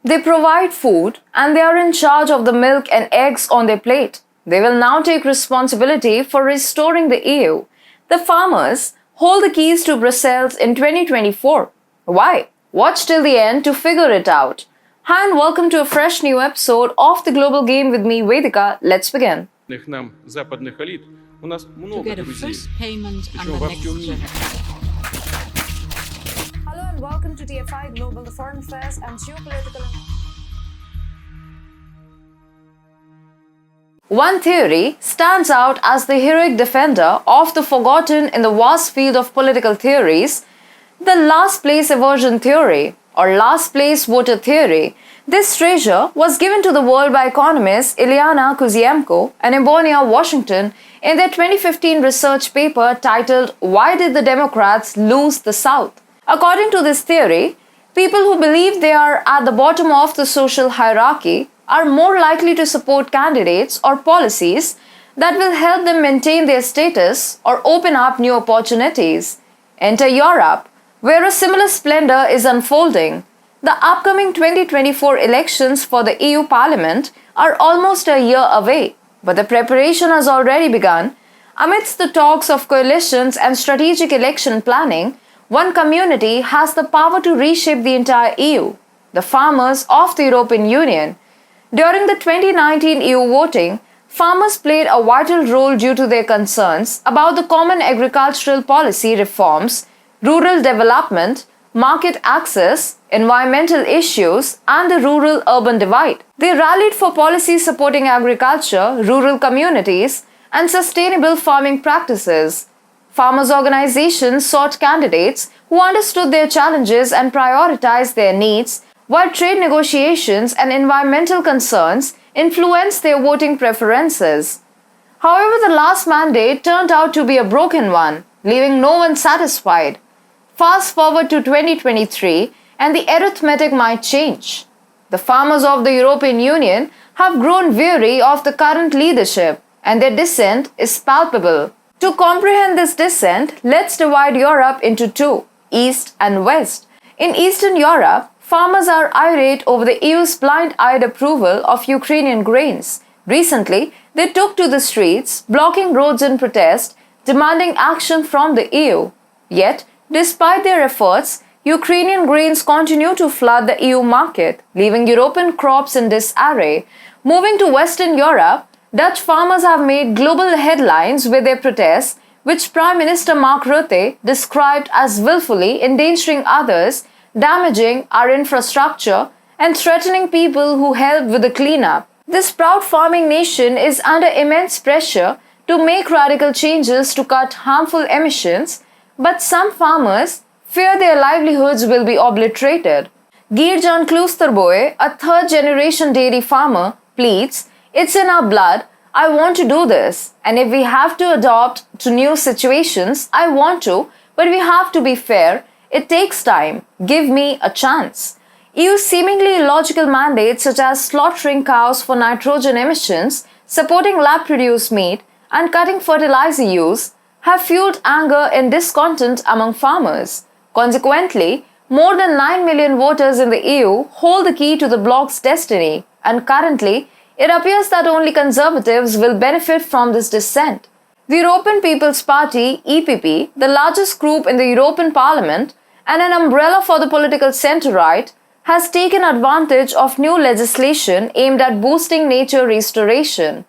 They provide food and they are in charge of the milk and eggs on their plate. They will now take responsibility for restoring the EU. The farmers hold the keys to Brussels in 2024. Why? Watch till the end to figure it out. Hi and welcome to a fresh new episode of The Global Game with me, Vedika. Let's begin. Нам западных элит у нас to много get a друзей. first payment and Причем the во next всем мире. Hello and welcome to TFIGlobal, the foreign affairs and geopolitical. One theory stands out as the heroic defender of the forgotten in the vast field of political theories, the last place aversion theory or last place voter theory. This treasure was given to the world by economists Ileana Kuziemko and Ebonia Washington in their 2015 research paper titled Why Did the Democrats Lose the South? According to this theory, people who believe they are at the bottom of the social hierarchy are more likely to support candidates or policies that will help them maintain their status or open up new opportunities. Enter Europe, where a similar splendor is unfolding. The upcoming 2024 elections for the EU Parliament are almost a year away, but the preparation has already begun. Amidst the talks of coalitions and strategic election planning, one community has the power to reshape the entire EU, the farmers of the European Union. During the 2019 EU voting, farmers played a vital role due to their concerns about the common agricultural policy reforms, rural development, market access, environmental issues, and the rural-urban divide. They rallied for policies supporting agriculture, rural communities, and sustainable farming practices. Farmers' organizations sought candidates who understood their challenges and prioritized their needs, while trade negotiations and environmental concerns influenced their voting preferences. However, the last mandate turned out to be a broken one, leaving no one satisfied. Fast forward to 2023, and the arithmetic might change. The farmers of the European Union have grown weary of the current leadership, and their dissent is palpable. To comprehend this dissent, let's divide Europe into two, East and West. In Eastern Europe, farmers are irate over the EU's blind-eyed approval of Ukrainian grains. Recently, they took to the streets, blocking roads in protest, demanding action from the EU. Yet, despite their efforts, Ukrainian grains continue to flood the EU market, leaving European crops in disarray. Moving to Western Europe, Dutch farmers have made global headlines with their protests, which Prime Minister Mark Rutte described as willfully endangering others, damaging our infrastructure, and threatening people who help with the cleanup. This proud farming nation is under immense pressure to make radical changes to cut harmful emissions, but some farmers fear their livelihoods will be obliterated. Geert-Jan Kloosterboy, a third-generation dairy farmer, pleads, "It's in our blood. I want to do this. And if we have to adapt to new situations, I want to, but we have to be fair. It takes time. Give me a chance." EU's seemingly illogical mandates such as slaughtering cows for nitrogen emissions, supporting lab-produced meat, and cutting fertilizer use have fueled anger and discontent among farmers. Consequently, more than 9 million voters in the EU hold the key to the bloc's destiny, and currently, it appears that only conservatives will benefit from this dissent. The European People's Party, EPP, the largest group in the European Parliament and an umbrella for the political centre-right, has taken advantage of new legislation aimed at boosting nature restoration.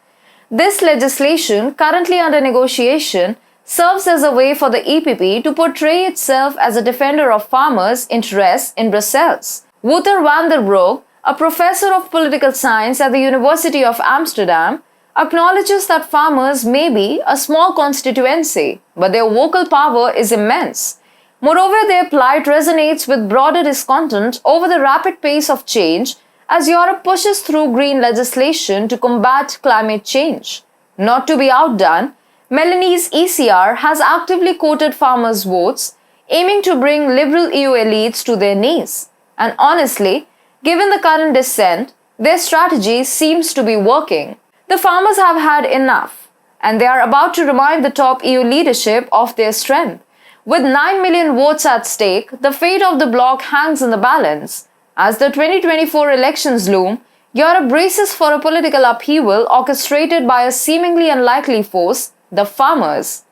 This legislation, currently under negotiation, serves as a way for the EPP to portray itself as a defender of farmers' interests in Brussels. Wouter van der Broek, a professor of political science at the University of Amsterdam, acknowledges that farmers may be a small constituency, but their vocal power is immense. Moreover, their plight resonates with broader discontent over the rapid pace of change as Europe pushes through green legislation to combat climate change. Not to be outdone, Melanie's ECR has actively quoted farmers' votes, aiming to bring liberal EU elites to their knees. And honestly, given the current dissent, their strategy seems to be working. The farmers have had enough, and they are about to remind the top EU leadership of their strength. With 9 million votes at stake, the fate of the bloc hangs in the balance. As the 2024 elections loom, Europe braces for a political upheaval orchestrated by a seemingly unlikely force, the farmers.